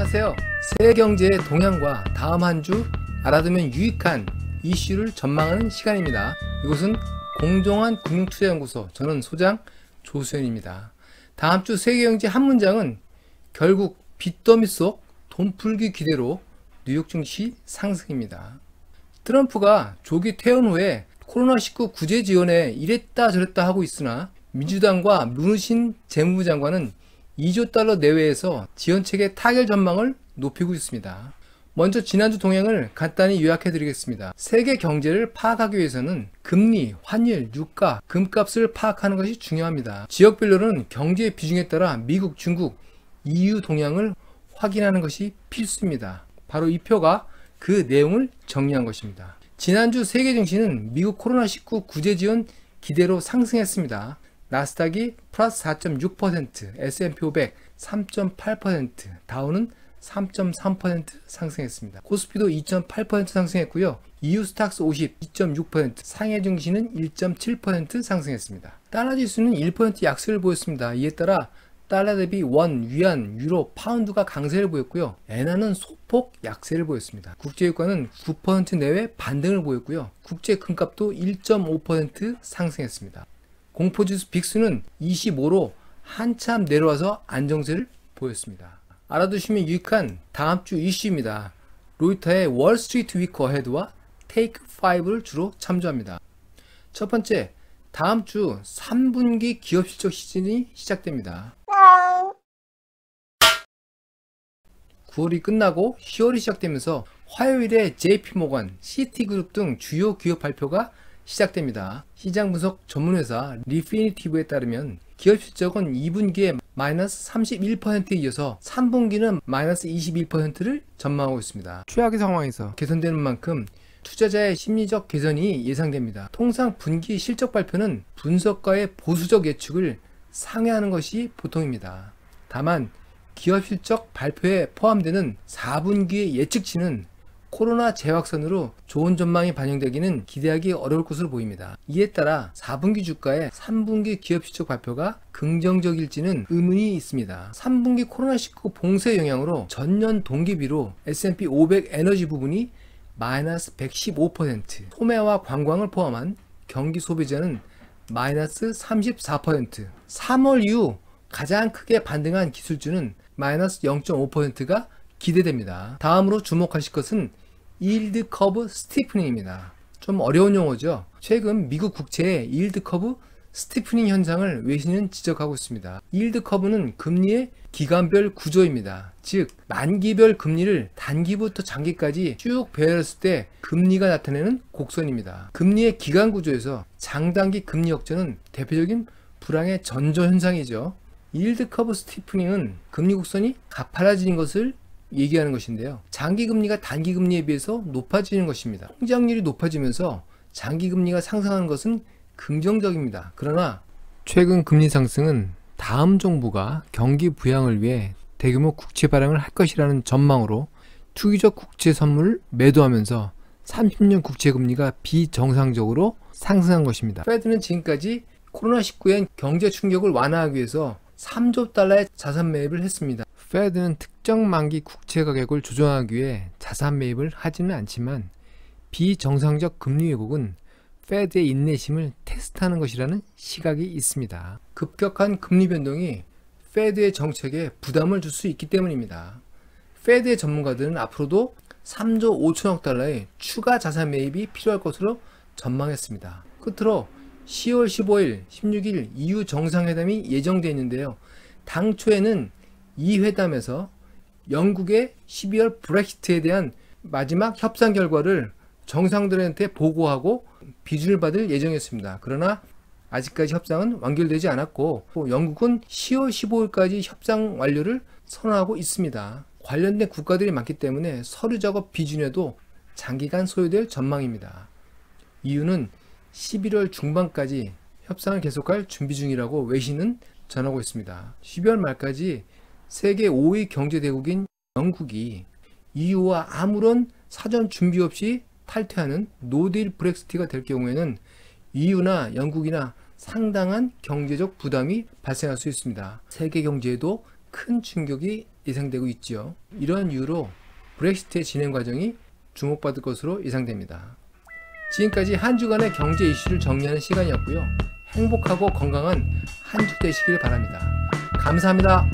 안녕하세요. 세계 경제의 동향과 다음 한 주 알아두면 유익한 이슈를 전망하는 시간입니다. 이곳은 공정한 금융투자연구소, 저는 소장 조수현입니다. 다음 주 세계 경제 한 문장은 결국 빚더미 속 돈풀기 기대로 뉴욕 증시 상승입니다. 트럼프가 조기 퇴원 후에 코로나19 구제 지원에 이랬다 저랬다 하고 있으나 민주당과 문우신 재무부 장관은 2조 달러 내외에서 지원책의 타결 전망을 높이고 있습니다. 먼저 지난주 동향을 간단히 요약해 드리겠습니다. 세계 경제를 파악하기 위해서는 금리, 환율, 유가, 금값을 파악하는 것이 중요합니다. 지역별로는 경제의 비중에 따라 미국, 중국, EU 동향을 확인하는 것이 필수입니다. 바로 이 표가 그 내용을 정리한 것입니다. 지난주 세계 증시는 미국 코로나19 구제 지원 기대로 상승했습니다. 나스닥이 플러스 4.6%, S&P 500 3.8%, 다우는 3.3% 상승했습니다. 코스피도 2.8% 상승했고요. EU 스탁스 50 2.6%, 상해 증시는 1.7% 상승했습니다. 달러 지수는 1% 약세를 보였습니다. 이에 따라 달러 대비 원, 위안, 유로, 파운드가 강세를 보였고요. 엔화는 소폭 약세를 보였습니다. 국제유가는 9% 내외 반등을 보였고요. 국제 금값도 1.5% 상승했습니다. 공포지수 빅스는 25로 한참 내려와서 안정세를 보였습니다. 알아두시면 유익한 다음 주 이슈입니다. 로이터의 월스트리트 위크 어헤드와 테이크 5를 주로 참조합니다. 첫 번째, 다음 주 3분기 기업 실적 시즌이 시작됩니다. 9월이 끝나고 10월이 시작되면서 화요일에 JP모건, 시티그룹 등 주요 기업 발표가 시작됩니다. 시장 분석 전문회사 리피니티브에 따르면 기업 실적은 2분기에 마이너스 31%에 이어서 3분기는 마이너스 21%를 전망하고 있습니다. 최악의 상황에서 개선되는 만큼 투자자의 심리적 개선이 예상됩니다. 통상 분기 실적 발표는 분석가의 보수적 예측을 상회하는 것이 보통입니다. 다만 기업 실적 발표에 포함되는 4분기의 예측치는 코로나 재확산으로 좋은 전망이 반영되기는 기대하기 어려울 것으로 보입니다. 이에 따라 4분기 주가의 3분기 기업 실적 발표가 긍정적일지는 의문이 있습니다. 3분기 코로나19 봉쇄 영향으로 전년 동기비로 S&P 500 에너지 부분이 마이너스 115%, 소매와 관광을 포함한 경기 소비자는 마이너스 34%, 3월 이후 가장 크게 반등한 기술주는 마이너스 0.5%가 기대됩니다. 다음으로 주목하실 것은 일드 커브 스티프닝입니다. 좀 어려운 용어죠. 최근 미국 국채의 일드 커브 스티프닝 현상을 외신은 지적하고 있습니다. 일드 커브는 금리의 기간별 구조입니다. 즉 만기별 금리를 단기부터 장기까지 쭉 배열했을 때 금리가 나타내는 곡선입니다. 금리의 기간 구조에서 장단기 금리 역전은 대표적인 불황의 전조 현상이죠. 일드 커브 스티프닝은 금리 곡선이 가파라지는 것을 얘기하는 것인데요. 장기 금리가 단기 금리에 비해서 높아지는 것입니다. 통장률이 높아지면서 장기 금리가 상승하는 것은 긍정적입니다. 그러나 최근 금리 상승은 다음 정부가 경기 부양을 위해 대규모 국채 발행을 할 것이라는 전망으로 투기적 국채 선물을 매도하면서 30년 국채 금리가 비정상적으로 상승한 것입니다. 페드는 지금까지 코로나19의 경제 충격을 완화하기 위해서 3조 달러의 자산 매입을 했습니다. 페드는 특정 만기 국채 가격을 조정하기 위해 자산 매입을 하지는 않지만 비정상적 금리 왜곡은 페드의 인내심을 테스트하는 것이라는 시각이 있습니다. 급격한 금리 변동이 페드의 정책에 부담을 줄 수 있기 때문입니다. 페드의 전문가들은 앞으로도 3조 5천억 달러의 추가 자산 매입이 필요할 것으로 전망했습니다. 끝으로 10월 15일, 16일 EU 정상회담이 예정되어 있는데요. 당초에는 이 회담에서 영국의 12월 브렉시트에 대한 마지막 협상 결과를 정상들한테 보고하고 비준을 받을 예정이었습니다. 그러나 아직까지 협상은 완결되지 않았고 영국은 10월 15일까지 협상 완료를 선언하고 있습니다. 관련된 국가들이 많기 때문에 서류 작업 비준에도 장기간 소요될 전망입니다. EU는 11월 중반까지 협상을 계속할 준비 중이라고 외신은 전하고 있습니다. 12월 말까지 세계 5위 경제대국인 영국이 EU와 아무런 사전 준비 없이 탈퇴하는 노딜 브렉시트가 될 경우에는 EU나 영국이나 상당한 경제적 부담이 발생할 수 있습니다. 세계 경제에도 큰 충격이 예상되고 있죠. 이런 이유로 브렉시트의 진행 과정이 주목받을 것으로 예상됩니다. 지금까지 한 주간의 경제 이슈를 정리하는 시간이었고요. 행복하고 건강한 한 주 되시길 바랍니다. 감사합니다.